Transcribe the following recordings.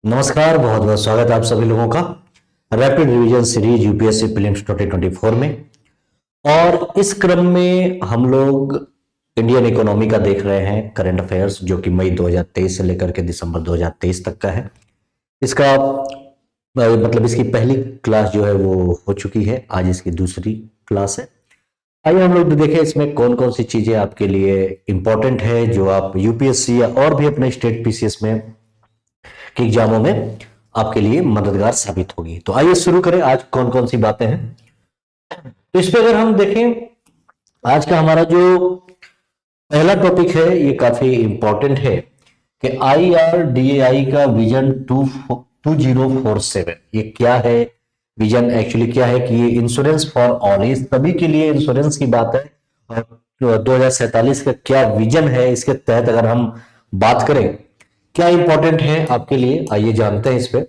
नमस्कार, बहुत बहुत स्वागत है आप सभी लोगों का rapid revision series UPSC prelims 2024 में। और इस क्रम में हम लोग इंडियन इकोनॉमी का देख रहे हैं, करंट अफेयर्स, जो कि मई 2023 से लेकर के दिसंबर 2023 तक का है। इसका मतलब इसकी पहली क्लास जो है वो हो चुकी है, आज इसकी दूसरी क्लास है। आइए हम लोग देखें इसमें कौन कौन सी चीजें आपके लिए इंपॉर्टेंट है, जो आप यूपीएससी या और भी अपने स्टेट पीसीएस में के एग्जामों में आपके लिए मददगार साबित होगी। तो आइए शुरू करें, आज कौन कौन सी बातें हैं। तो इस पे अगर हम देखें, आज का हमारा जो पहला टॉपिक है ये काफी इंपॉर्टेंट है कि IRDAI का विजन 2047 ये क्या है। विजन एक्चुअली क्या है कि ये इंश्योरेंस फॉर ऑल, ये सभी के लिए इंश्योरेंस की बात है। और 2047 का क्या विजन है, इसके तहत अगर हम बात करें क्या इंपॉर्टेंट है आपके लिए, आइए जानते हैं इस पे।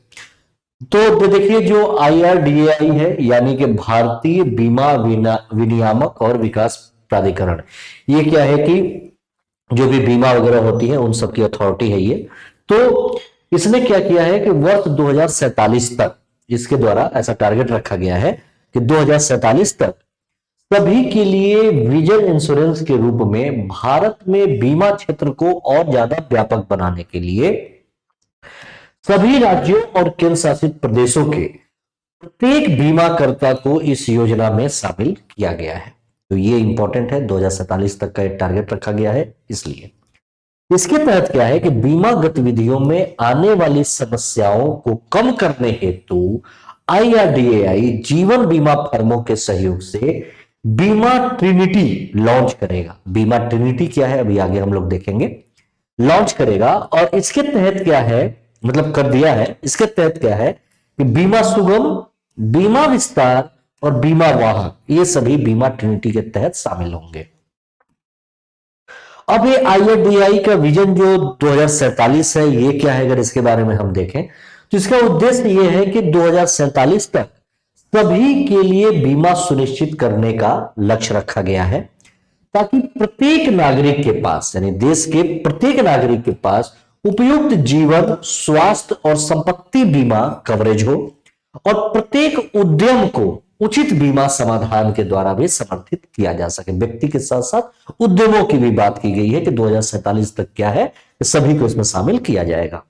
तो देखिए, जो IRDAI है यानी कि भारतीय बीमा विनियामक और विकास प्राधिकरण, ये क्या है कि जो भी बीमा वगैरह होती है उन सब की अथॉरिटी है ये। तो इसने क्या किया है कि वर्ष 2047 तक इसके द्वारा ऐसा टारगेट रखा गया है कि 2047 तक सभी के लिए विजन इंश्योरेंस के रूप में भारत में बीमा क्षेत्र को और ज्यादा व्यापक बनाने के लिए सभी राज्यों और केंद्र शासित प्रदेशों के प्रत्येक बीमाकर्ता को इस योजना में शामिल किया गया है। तो ये इंपॉर्टेंट है, 2047 तक का एक टारगेट रखा गया है। इसलिए इसके तहत क्या है कि बीमा गतिविधियों में आने वाली समस्याओं को कम करने हेतु IRDAI जीवन बीमा फर्मों के सहयोग से बीमा ट्रिनिटी लॉन्च करेगा। बीमा ट्रिनिटी क्या है अभी आगे हम लोग देखेंगे, लॉन्च करेगा। और इसके तहत क्या है, मतलब कर दिया है, इसके तहत क्या है कि बीमा सुगम, बीमा विस्तार और बीमा वाहक, ये सभी बीमा ट्रिनिटी के तहत शामिल होंगे। अब ये IRDAI का विजन जो 2047 है, ये क्या है अगर इसके बारे में हम देखें तो इसका उद्देश्य ये है कि 2047 तक सभी के लिए बीमा सुनिश्चित करने का लक्ष्य रखा गया है, ताकि प्रत्येक नागरिक के पास, यानी देश के प्रत्येक नागरिक के पास उपयुक्त जीवन, स्वास्थ्य और संपत्ति बीमा कवरेज हो और प्रत्येक उद्यम को उचित बीमा समाधान के द्वारा भी समर्थित किया जा सके। व्यक्ति के साथ साथ उद्यमों की भी बात की गई है कि 2047 तक क्या है, सभी को इसमें शामिल किया जाएगा।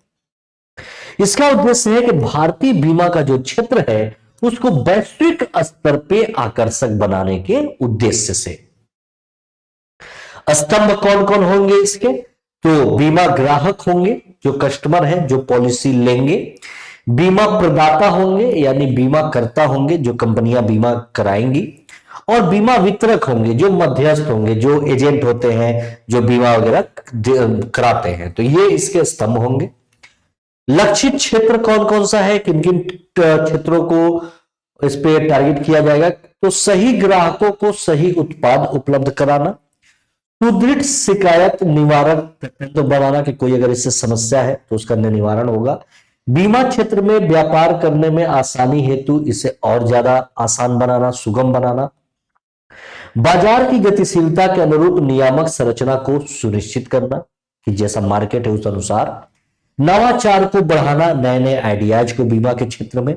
इसका उद्देश्य है कि भारतीय बीमा का जो क्षेत्र है उसको वैश्विक स्तर पे आकर्षक बनाने के उद्देश्य से। स्तंभ कौन कौन होंगे इसके, तो बीमा ग्राहक होंगे जो कस्टमर हैं, जो पॉलिसी लेंगे। बीमा प्रदाता होंगे यानी बीमा करता होंगे, जो कंपनियां बीमा कराएंगी। और बीमा वितरक होंगे जो मध्यस्थ होंगे, जो एजेंट होते हैं जो बीमा वगैरह कराते हैं। तो ये इसके स्तंभ होंगे। लक्षित क्षेत्र कौन कौन सा है, किन किन क्षेत्रों को इस पे टारगेट किया जाएगा, तो सही ग्राहकों को सही उत्पाद उपलब्ध कराना, सुदृढ़ शिकायत निवारक तंत्र बनाना कि कोई अगर इससे समस्या है तो उसका निवारण होगा। बीमा क्षेत्र में व्यापार करने में आसानी हेतु इसे और ज्यादा आसान बनाना, सुगम बनाना। बाजार की गतिशीलता के अनुरूप नियामक संरचना को सुनिश्चित करना कि जैसा मार्केट है उस अनुसार। नवाचार को बढ़ाना, नए नए आइडियाज को बीमा के क्षेत्र में।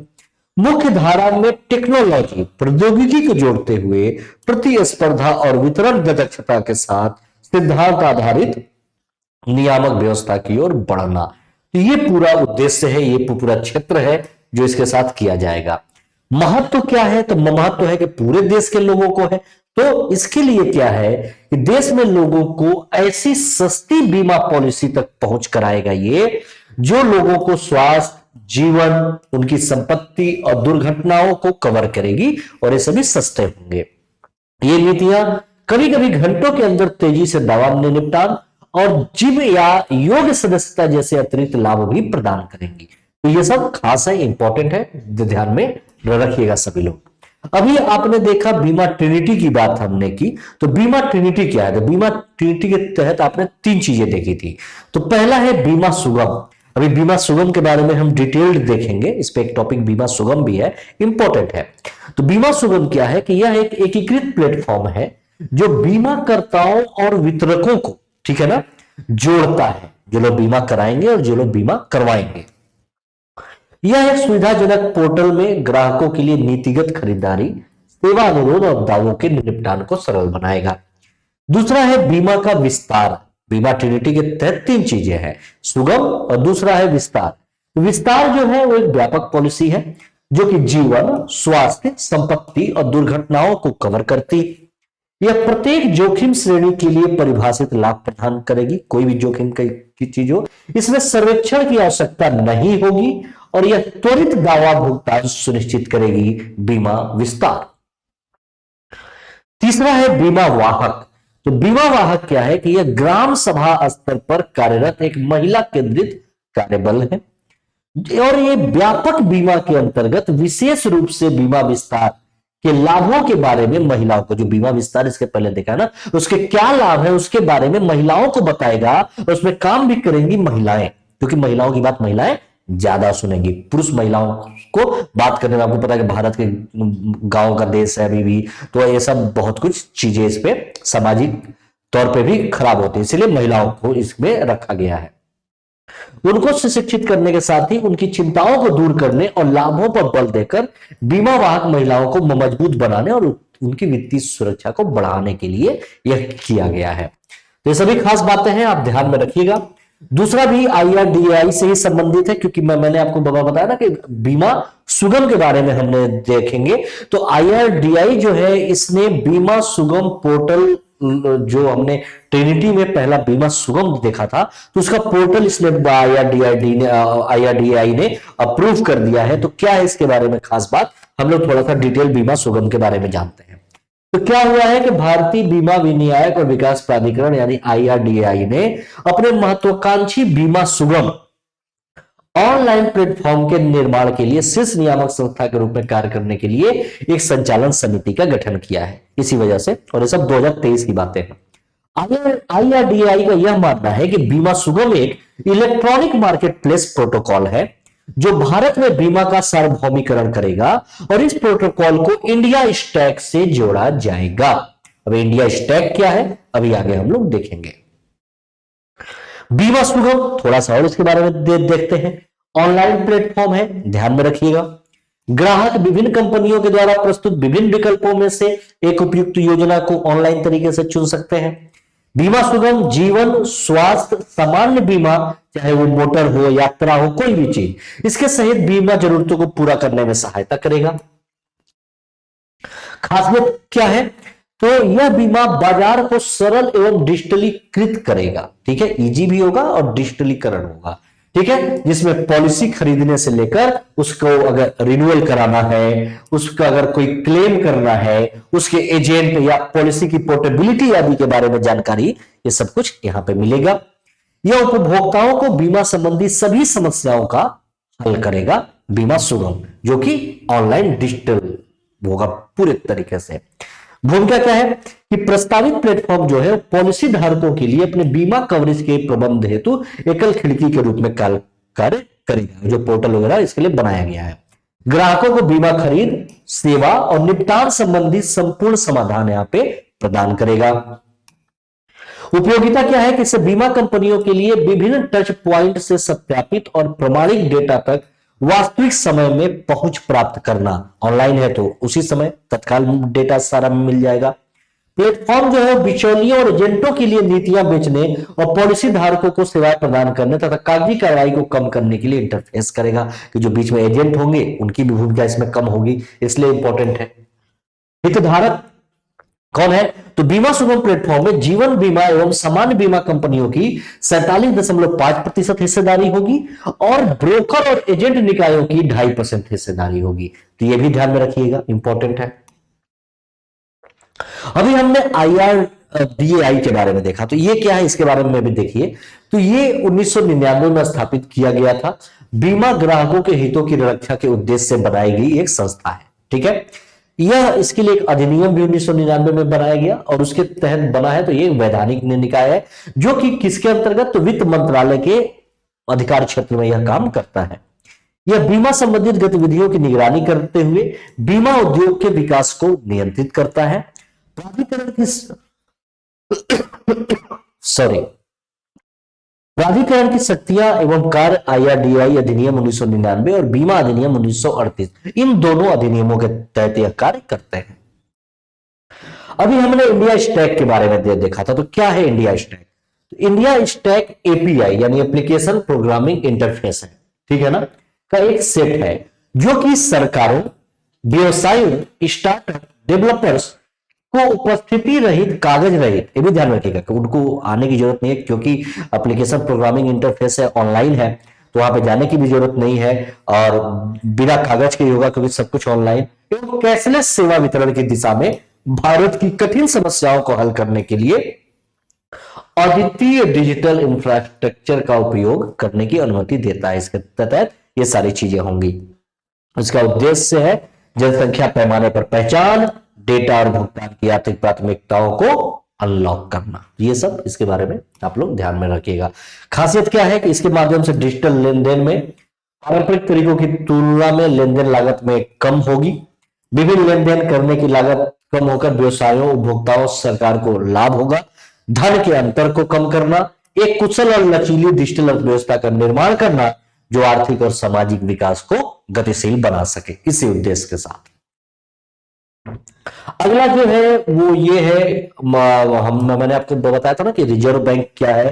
मुख्य धारा में टेक्नोलॉजी, प्रौद्योगिकी को जोड़ते हुए प्रतिस्पर्धा और वितरण दक्षता के साथ सिद्धांत आधारित नियामक व्यवस्था की ओर बढ़ना। तो ये पूरा उद्देश्य है, ये पूरा क्षेत्र है जो इसके साथ किया जाएगा। महत्व क्या है, तो महत्व है कि पूरे देश के लोगों को है। तो इसके लिए क्या है कि देश में लोगों को ऐसी सस्ती बीमा पॉलिसी तक पहुंच कराएगा ये, जो लोगों को स्वास्थ्य, जीवन, उनकी संपत्ति और दुर्घटनाओं को कवर करेगी और ये सभी सस्ते होंगे। ये नीतियां कभी कभी घंटों के अंदर तेजी से दवा निपटान और जिम या योग सदस्यता जैसे अतिरिक्त लाभ भी प्रदान करेंगी। तो ये सब खास है, इंपॉर्टेंट है, ध्यान में रखिएगा सभी लोग। अभी आपने देखा बीमा ट्रिनिटी की बात हमने की, तो बीमा ट्रिनिटी क्या है, तो बीमा ट्रिनिटी के तहत आपने तीन चीजें देखी थी। तो पहला है बीमा सुगम। अभी बीमा सुगम के बारे में हम डिटेल्ड देखेंगे, इस पे एक टॉपिक बीमा सुगम भी है, इंपॉर्टेंट है। तो बीमा सुगम क्या है कि यह एक एकीकृत प्लेटफॉर्म है जो बीमाकर्ताओं और वितरकों को, ठीक है ना, जोड़ता है, जो लोग बीमा कराएंगे और जो लोग बीमा करवाएंगे। यह एक सुविधाजनक पोर्टल में ग्राहकों के लिए नीतिगत खरीदारी, सेवा अनुरोध और दावों के निपटान को सरल बनाएगा। दूसरा है बीमा का विस्तार। बीमा ट्रिनिटी के तहत तीन चीजें हैं, सुगम और दूसरा है विस्तार। विस्तार जो है वो एक व्यापक पॉलिसी है जो कि जीवन, स्वास्थ्य, संपत्ति और दुर्घटनाओं को कवर करती। यह प्रत्येक जोखिम श्रेणी के लिए परिभाषित लाभ प्रदान करेगी। कोई भी जोखिम की चीज हो, इसमें सर्वेक्षण की आवश्यकता नहीं होगी और यह त्वरित दावा भुगतान सुनिश्चित करेगी। बीमा विस्तार। तीसरा है बीमा वाहक। तो बीमा वाहक क्या है कि यह ग्राम सभा स्तर पर कार्यरत एक महिला केंद्रित कार्यबल है और ये व्यापक बीमा के अंतर्गत विशेष रूप से बीमा विस्तार के लाभों के बारे में महिलाओं को, जो बीमा विस्तार इसके पहले देखा ना, उसके क्या लाभ है उसके बारे में महिलाओं को बताएगा और उसमें काम भी करेंगी महिलाएं, क्योंकि महिलाओं की बात महिलाएं ज्यादा सुनेंगी। पुरुष महिलाओं को बात करने में, आपको पता है कि भारत के गांव का देश है अभी भी, तो ये सब बहुत कुछ चीजें इस पे सामाजिक तौर पे भी खराब होती है, इसलिए महिलाओं को इसमें रखा गया है। उनको शिक्षित करने के साथ ही उनकी चिंताओं को दूर करने और लाभों पर बल देकर बीमा वाहक महिलाओं को मजबूत बनाने और उनकी वित्तीय सुरक्षा को बढ़ाने के लिए यह किया गया है। तो ये सभी खास बातें हैं, आप ध्यान में रखिएगा। दूसरा भी IRDAI से ही संबंधित है, क्योंकि मैंने आपको बताया ना कि बीमा सुगम के बारे में हमने देखेंगे। तो IRDAI जो है इसने बीमा सुगम पोर्टल, जो हमने ट्रिनिटी में पहला बीमा सुगम देखा था, तो उसका पोर्टल इसने IRDAI ने अप्रूव कर दिया है। तो क्या है इसके बारे में खास बात, हम लोग थोड़ा सा डिटेल बीमा सुगम के बारे में जानते हैं। तो क्या हुआ है कि भारतीय बीमा विनियामक और विकास प्राधिकरण यानी IRDAI ने अपने महत्वाकांक्षी बीमा सुगम ऑनलाइन प्लेटफॉर्म के निर्माण के लिए शीर्ष नियामक संस्था के रूप में कार्य करने के लिए एक संचालन समिति का गठन किया है। इसी वजह से, और ये सब 2023 की बातें हैं। IRDAI का यह मानना है कि बीमा सुगम एक इलेक्ट्रॉनिक मार्केट प्लेस प्रोटोकॉल है जो भारत में बीमा का सार्वभौमिकरण करेगा और इस प्रोटोकॉल को इंडिया स्टैक से जोड़ा जाएगा। अब इंडिया स्टैक क्या है अभी आगे हम लोग देखेंगे। बीमा सुगम थोड़ा सा और इसके बारे में देखते हैं। ऑनलाइन प्लेटफॉर्म है, ध्यान में रखिएगा। ग्राहक विभिन्न कंपनियों के द्वारा प्रस्तुत विभिन्न विकल्पों में से एक उपयुक्त योजना को ऑनलाइन तरीके से चुन सकते हैं। बीमा सुगम जीवन, स्वास्थ्य, सामान्य बीमा, चाहे वो मोटर हो, यात्रा हो, कोई भी चीज, इसके सहित बीमा जरूरतों को पूरा करने में सहायता करेगा। खास बात क्या है, तो यह बीमा बाजार को सरल एवं डिजिटलीकृत करेगा। ठीक है, इजी भी होगा और डिजिटलीकरण होगा। ठीक है, जिसमें पॉलिसी खरीदने से लेकर उसको अगर रिन्यूअल कराना है, उसका अगर कोई क्लेम करना है, उसके एजेंट या पॉलिसी की पोर्टेबिलिटी आदि के बारे में जानकारी, ये सब कुछ यहां पे मिलेगा। यह उपभोक्ताओं को बीमा संबंधी सभी समस्याओं का हल करेगा। बीमा सुगम जो कि ऑनलाइन डिजिटल होगा पूरे तरीके से। भूमिका क्या है कि प्रस्तावित प्लेटफॉर्म जो है पॉलिसी धारकों के लिए अपने बीमा कवरेज के प्रबंध हेतु एकल खिड़की के रूप में कार्य करेगा। जो पोर्टल वगैरह इसके लिए बनाया गया है, ग्राहकों को बीमा खरीद, सेवा और निपटान संबंधी संपूर्ण समाधान यहां पे प्रदान करेगा। उपयोगिता क्या है कि इससे बीमा कंपनियों के लिए विभिन्न टच प्वाइंट से सत्यापित और प्रमाणिक डेटा तक वास्तविक समय में पहुंच प्राप्त करना। ऑनलाइन है तो उसी समय तत्काल डेटा सारा मिल जाएगा। प्लेटफॉर्म जो है बिचौलियों और एजेंटों के लिए नीतियां बेचने और पॉलिसी धारकों को सेवाएं प्रदान करने तथा कागजी कार्रवाई को कम करने के लिए इंटरफेस करेगा, कि जो बीच में एजेंट होंगे उनकी भी भूमिका इसमें कम होगी, इसलिए इंपॉर्टेंट है। हितधारक कौन है, तो बीमा सुगम प्लेटफॉर्म में जीवन बीमा एवं सामान्य बीमा कंपनियों की 47.5% हिस्सेदारी होगी और ब्रोकर और एजेंट निकायों की 2.5% हिस्सेदारी होगी। तो यह भी ध्यान में रखिएगा, इंपॉर्टेंट है। अभी हमने IRDAI के बारे में देखा, तो ये क्या है इसके बारे में भी देखिए। तो ये 1999 में स्थापित किया गया था। बीमा ग्राहकों के हितों की रक्षा के उद्देश्य से बनाई गई एक संस्था है। ठीक है, यह इसके लिए एक अधिनियम भी 1999 में बनाया गया और उसके तहत बना है। तो ये वैधानिक निकाय है जो कि किसके अंतर्गत, तो वित्त मंत्रालय के अधिकार क्षेत्र में यह काम करता है। यह बीमा संबंधित गतिविधियों की निगरानी करते हुए बीमा उद्योग के विकास को नियंत्रित करता है। प्राधिकरण की प्राधिकरण की शक्तियां एवं कार्य IRDAI अधिनियम 1999 और बीमा अधिनियम 1938, इन दोनों अधिनियमों के तहत यह कार्य करते हैं। अभी हमने इंडिया स्टैक के बारे में देखा था, तो क्या है इंडिया स्टैक? तो इंडिया स्टैक API यानी एप्लीकेशन प्रोग्रामिंग इंटरफेस है, ठीक है ना, का एक सेट है जो कि सरकारों, व्यवसायों, स्टार्टअप, डेवलपर्स को उपस्थिति रहित, कागज रहित, ये भी ध्यान रखिएगा कि उनको आने की जरूरत नहीं है, क्योंकि एप्लीकेशन प्रोग्रामिंग इंटरफेस है, ऑनलाइन है, तो वहां पे जाने की भी जरूरत नहीं है और बिना कागज के ही होगा क्योंकि सब कुछ ऑनलाइन। एवं कैशलेस सेवा वितरण की दिशा में भारत की कठिन समस्याओं को हल करने के लिए अद्वितीय डिजिटल इंफ्रास्ट्रक्चर का उपयोग करने की अनुमति देता है। इसके तहत ये सारी चीजें होंगी। इसका उद्देश्य है जनसंख्या पैमाने पर पहचान, डेटा और भुगतान की आर्थिक प्राथमिकताओं को अनलॉक करना। ये सब इसके बारे में आप लोग ध्यान में रखिएगा। खासियत क्या है कि इसके माध्यम से डिजिटल लेनदेन में पारंपरिक तरीकों की तुलना में लेनदेन लागत में कम होगी। विभिन्न लेनदेन करने की लागत कम होकर व्यवसायों, उपभोक्ताओं, सरकार को लाभ होगा। धन के अंतर को कम करना, एक कुशल और लचीली डिजिटल अर्थव्यवस्था का निर्माण करना जो आर्थिक और सामाजिक विकास को गतिशील बना सके, इसी उद्देश्य के साथ। अगला जो है वो ये है, मैंने आपको बताया था ना कि रिजर्व बैंक क्या है,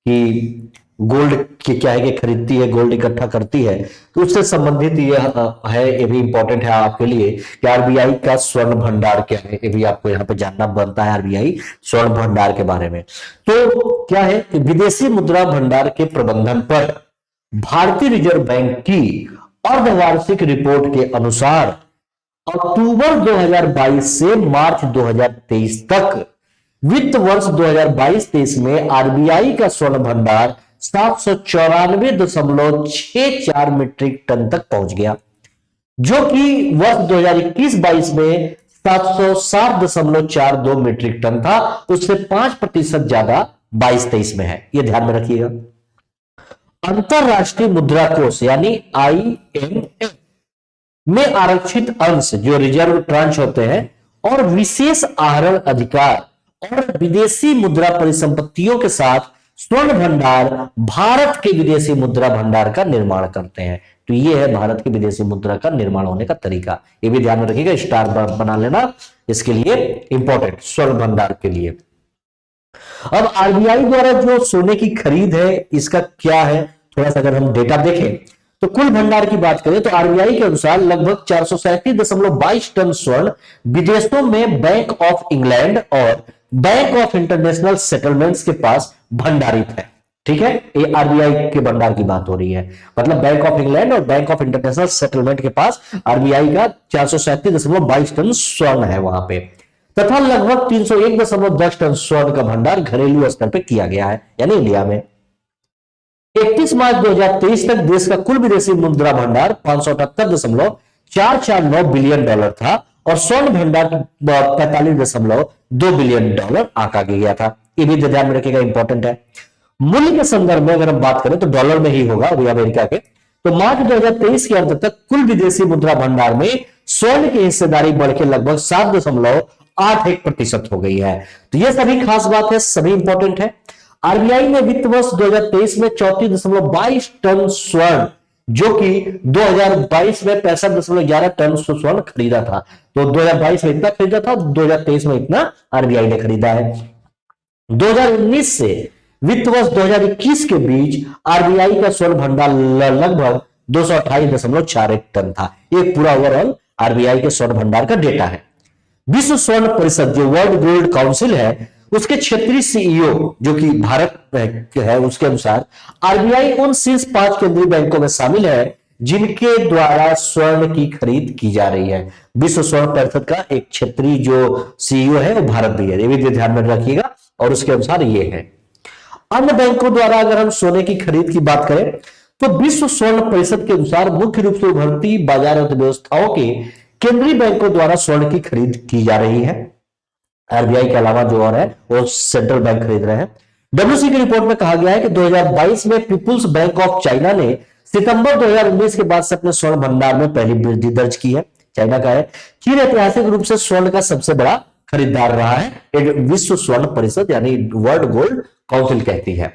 कि गोल्ड की क्या है कि खरीदती है, गोल्ड इकट्ठा करती है, तो उससे संबंधित ये है, ये भी इंपॉर्टेंट है आपके लिए कि RBI का स्वर्ण भंडार क्या है, ये भी आपको यहाँ पे जानना बनता है, RBI स्वर्ण भंडार के बारे में। तो क्या है कि विदेशी मुद्रा भंडार के प्रबंधन पर भारतीय रिजर्व बैंक की अर्धवार्षिक रिपोर्ट के अनुसार अक्टूबर 2022 से मार्च 2023 तक वित्त वर्ष 2022-23 में RBI का स्वर्ण भंडार 794.64 मीट्रिक टन तक पहुंच गया, जो कि वर्ष 2021-22 में 760.42 मीट्रिक टन था। उससे 5% ज्यादा 22-23 में है, यह ध्यान में रखिएगा। अंतरराष्ट्रीय मुद्रा कोष यानी IMF में आरक्षित अंश जो रिजर्व ट्रांच होते हैं और विशेष आहरण अधिकार और विदेशी मुद्रा परिसंपत्तियों के साथ स्वर्ण भंडार भारत के विदेशी मुद्रा भंडार का निर्माण करते हैं। तो ये है भारत के विदेशी मुद्रा का निर्माण होने का तरीका, ये भी ध्यान में रखिएगा, स्टार बना लेना इसके लिए, इंपॉर्टेंट स्वर्ण भंडार के लिए। अब RBI द्वारा जो सोने की खरीद है इसका क्या है, थोड़ा सा अगर हम डेटा देखें तो कुल भंडार की बात करें तो RBI के अनुसार लगभग 437.22 टन स्वर्ण विदेशों में बैंक ऑफ इंग्लैंड और बैंक ऑफ इंटरनेशनल सेटलमेंट्स के पास भंडारित है। ठीक है, ये RBI के भंडार की बात हो रही है, मतलब बैंक ऑफ इंग्लैंड और बैंक ऑफ इंटरनेशनल सेटलमेंट के पास RBI का 437.22 टन स्वर्ण है वहां पे, तथा लगभग 301.10 टन स्वर्ण का भंडार घरेलू स्तर पर किया गया है, यानी इंडिया में। 31 मार्च 2023 तक देश का कुल विदेशी मुद्रा भंडार 578.449 बिलियन डॉलर था और स्वर्ण भंडार 45.2 बिलियन डॉलर आंका गया था। ये भी ध्यान में रखिएगा, इंपॉर्टेंट है। मूल्य के संदर्भ में अगर हम बात करें तो डॉलर में ही होगा अभी अमेरिका के। तो मार्च 2023 के अंत तक कुल विदेशी मुद्रा भंडार में स्वर्ण की हिस्सेदारी बढ़ के लगभग 7.81% हो गई है। तो ये सभी खास बात है, सभी इंपॉर्टेंट है। RBI ने वित्त वर्ष 2023 में 34.22 टन स्वर्ण, जो कि 2022 में 65.11 टन स्वर्ण खरीदा था। तो 2022 में इतना खरीदा था, 2023 में इतना RBI ने खरीदा है। 2019 से वित्त वर्ष 2021 के बीच RBI का स्वर्ण भंडार लगभग 228.41 टन था। एक पूरा ओवरऑल RBI के स्वर्ण भंडार का डेटा है। विश्व स्वर्ण परिषद जो वर्ल्ड गोल्ड काउंसिल है, उसके क्षेत्रीय CEO जो कि भारत है, उसके अनुसार RBI उन शीर्ष 5 केंद्रीय बैंकों में शामिल है जिनके द्वारा स्वर्ण की खरीद की जा रही है। विश्व स्वर्ण परिषद का एक क्षेत्रीय जो CEO है वो भारत भी है, ये भी ध्यान में रखिएगा, और उसके अनुसार ये है। अन्य बैंकों द्वारा अगर हम सोने की खरीद की बात करें तो विश्व स्वर्ण परिषद के अनुसार मुख्य रूप से उभरती बाजार अर्थव्यवस्थाओं के केंद्रीय बैंकों द्वारा स्वर्ण की खरीद की जा रही है। RBI के अलावा जो और है वो सेंट्रल बैंक खरीद रहे हैं। WC की रिपोर्ट में कहा गया है कि 2022 में पीपुल्स बैंक ऑफ चाइना ने सितंबर 2019 के बाद से अपने स्वर्ण भंडार में पहली वृद्धि दर्ज की है। चाइना का है। चीन ऐतिहासिक रूप से स्वर्ण का सबसे बड़ा खरीदार रहा है, विश्व स्वर्ण परिषद यानी वर्ल्ड गोल्ड काउंसिल कहती है।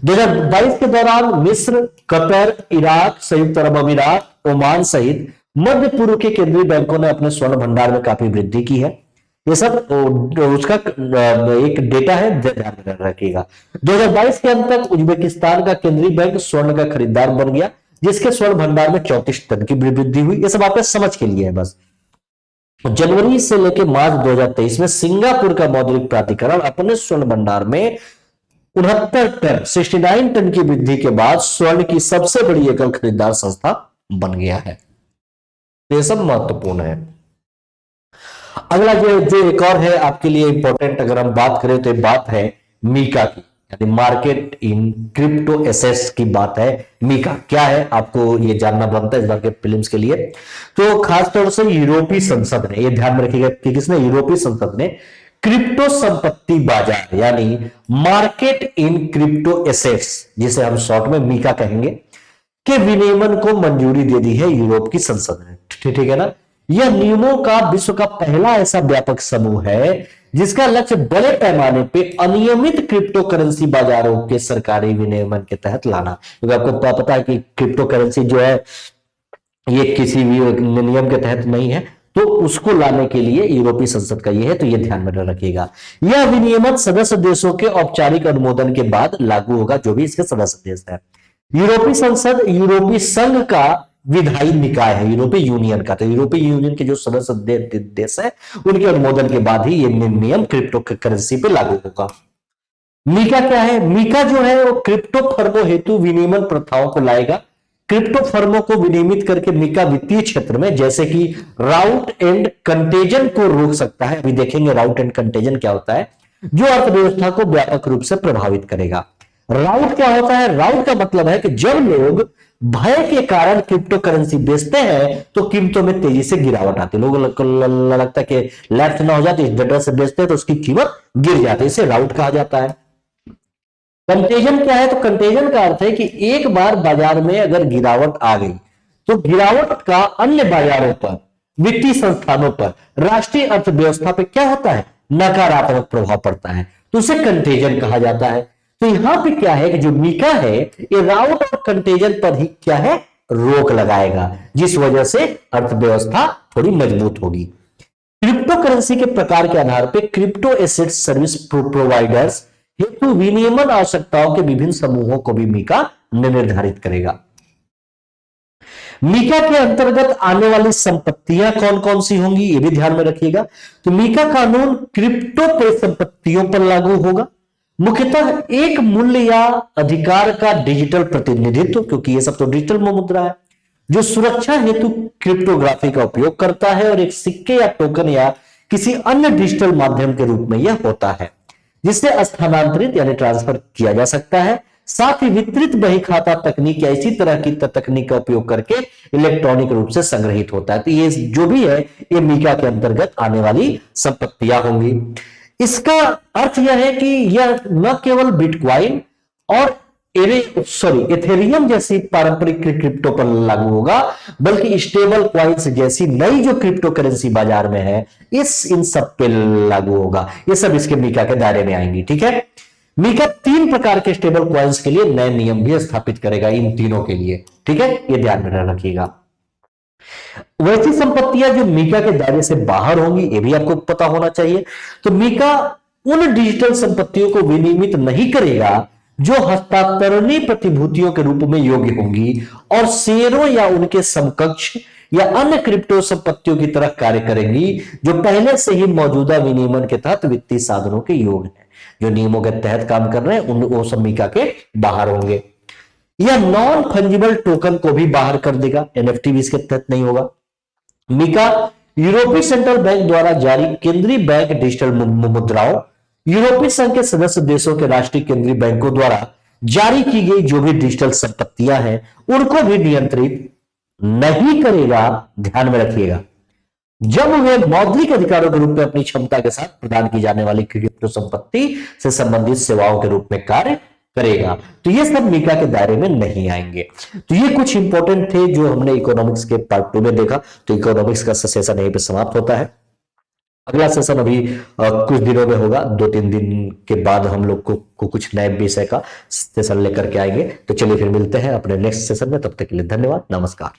2022 के दौरान मिस्र, कतर, इराक, संयुक्त अरब अमीरात, ओमान सहित मध्य पूर्व के केंद्रीय बैंकों ने अपने स्वर्ण भंडार में काफी वृद्धि की है। ये सब उसका एक डेटा है, ध्यान में रखिएगा। 2022 के अंत तक उज्बेकिस्तान का केंद्रीय बैंक स्वर्ण का खरीदार बन गया, जिसके स्वर्ण भंडार में 34 टन की वृद्धि हुई। ये सब आपके समझ के लिए है बस। जनवरी से लेकर मार्च 2023 में सिंगापुर का मौद्रिक प्राधिकरण अपने स्वर्ण भंडार में 69 टन की वृद्धि के बाद स्वर्ण की सबसे बड़ी एकल खरीदार संस्था बन गया है। ये सब महत्वपूर्ण है। अगला जो एक और है आपके लिए इंपॉर्टेंट, अगर हम बात करें तो बात है मीका की, यानी मार्केट इन क्रिप्टो एसेट्स की बात है। मीका क्या है आपको ये जानना बनता है इस बार के प्रीलिम्स के लिए। तो खासतौर से यूरोपीय संसद ने, ये ध्यान में रखिएगा कि किसने, यूरोपीय संसद ने क्रिप्टो संपत्ति बाजार यानी मार्केट इन क्रिप्टो एसेट्स, जिसे हम शॉर्ट में मीका कहेंगे, के विनियमन को मंजूरी दे दी है यूरोप की संसद ने। ठीक है ना। यह नियमों का विश्व का पहला ऐसा व्यापक समूह है जिसका लक्ष्य बड़े पैमाने पे अनियमित क्रिप्टो करेंसी बाजारों के सरकारी विनियमन के तहत लाना। क्योंकि आपको पता है कि क्रिप्टो करेंसी जो है ये किसी भी नियम के तहत नहीं है, तो उसको लाने के लिए यूरोपीय संसद का ये है, तो ये ध्यान में रखिएगा। यह विनियमन सदस्य देशों के औपचारिक अनुमोदन के बाद लागू होगा, जो भी इसके सदस्य देश है। यूरोपीय संसद यूरोपीय संघ का विधायी निकाय है, यूरोपीय यूनियन का। तो यूरोपीय यूनियन के जो सदस्य देश है उनके अनुमोदन के बाद ही ये नियम क्रिप्टो करेंसी पे लागू होगा। मीका क्या है? मीका जो है वो क्रिप्टो फर्मों हेतु विनियमन प्रथाओं को लाएगा। क्रिप्टो फर्मों को विनियमित करके मीका वित्तीय क्षेत्र में जैसे कि राउट एंड कंटेजन को रोक सकता है। अभी देखेंगे राउट एंड कंटेजन क्या होता है, जो अर्थव्यवस्था को व्यापक रूप से प्रभावित करेगा। राउट क्या होता है? राउट का मतलब है कि जब लोग भय के कारण क्रिप्टो करेंसी बेचते हैं तो कीमतों में तेजी से गिरावट आती है। लोगों को लगता है कि लैप्स ना हो जाती, इस डेटा से बेचते हैं तो उसकी कीमत गिर जाती है, इसे राउट कहा जाता है। कंटेजन क्या है? तो कंटेजन का अर्थ है कि एक बार बाजार में अगर गिरावट आ गई तो गिरावट का अन्य बाजारों पर, वित्तीय संस्थानों पर, राष्ट्रीय अर्थव्यवस्था पे क्या होता है? नकारात्मक प्रभाव पड़ता है, तो उसे कंटेजन कहा जाता है। तो यहां पे क्या है कि जो मीका है ये राउट और कंटेजन पर ही क्या है? रोक लगाएगा, जिस वजह से अर्थव्यवस्था थोड़ी मजबूत होगी। क्रिप्टो करेंसी के प्रकार के आधार पर क्रिप्टो एसेट सर्विस प्रोवाइडर्स हेतु विनियमन आवश्यकताओं के विभिन्न समूहों को भी मीका निर्धारित करेगा। मीका के अंतर्गत आने वाली संपत्तियां कौन कौन सी होंगी ये भी ध्यान में रखिएगा। तो मीका कानून क्रिप्टो परिसंपत्तियों पर लागू होगा। मुख्यतः एक मूल्य या अधिकार का डिजिटल प्रतिनिधित्व, क्योंकि ये सब तो डिजिटल मुद्रा है, जो सुरक्षा हेतु क्रिप्टोग्राफी का उपयोग करता है, और एक सिक्के या टोकन या किसी अन्य डिजिटल माध्यम के रूप में यह होता है जिससे स्थानांतरित यानी ट्रांसफर किया जा सकता है। साथ ही वितरित बही खाता तकनीक या इसी तरह की तकनीक का उपयोग करके इलेक्ट्रॉनिक रूप से संग्रहित होता है। तो ये जो भी है ये मीका के अंतर्गत आने वाली संपत्तियां होंगी। इसका अर्थ यह है कि यह न केवल बिटकॉइन और एथेरियम जैसी पारंपरिक क्रिप्टो पर लागू होगा, बल्कि स्टेबल कॉइन्स जैसी नई जो क्रिप्टो करेंसी बाजार में है इन सब पे लागू होगा। ये सब इसके मीका के दायरे में आएंगी। ठीक है। मीका 3 प्रकार के स्टेबल कॉइन्स के लिए नए नियम भी स्थापित करेगा, इन तीनों के लिए। ठीक है, ये ध्यान में रखिएगा। वैसी संपत्तियां जो मीका के दायरे से बाहर होंगी ये भी आपको पता होना चाहिए। तो मीका उन डिजिटल संपत्तियों को विनियमित नहीं करेगा जो हस्तांतरणीय प्रतिभूतियों के रूप में योग्य होंगी और शेयरों या उनके समकक्ष या अन्य क्रिप्टो संपत्तियों की तरह कार्य करेंगी जो पहले से ही मौजूदा विनियमन के तहत वित्तीय साधनों के योग्य हैं। जो नियमों के तहत काम कर रहे हैं वो सब मीका के बाहर होंगे। यह नॉन फंजिबल टोकन को भी बाहर कर देगा, एनएफटी भी इसके तहत नहीं होगा। मीका यूरोपीय सेंट्रल बैंक द्वारा जारी केंद्रीय बैंक डिजिटल मुद्राओं, यूरोपीय संघ के सदस्य देशों के राष्ट्रीय केंद्रीय बैंकों द्वारा जारी की गई जो भी डिजिटल संपत्तियां हैं उनको भी नियंत्रित नहीं करेगा। ध्यान में रखिएगा, जब वे मौद्रिक अधिकारों के रूप में अपनी क्षमता के साथ प्रदान की जाने वाली क्रिप्टो संपत्ति से संबंधित सेवाओं के रूप में कार्य करेगा, तो ये सब मीका के दायरे में नहीं आएंगे। तो ये कुछ इंपॉर्टेंट थे जो हमने इकोनॉमिक्स के पार्ट 2 में देखा। तो इकोनॉमिक्स का सेशन यहीं पे समाप्त होता है। अगला सेशन अभी कुछ दिनों में होगा, 2-3 दिन के बाद हम लोग को कुछ नए विषय का सेशन लेकर के आएंगे। तो चलिए फिर मिलते हैं अपने नेक्स्ट सेशन में, तब तक के लिए धन्यवाद, नमस्कार।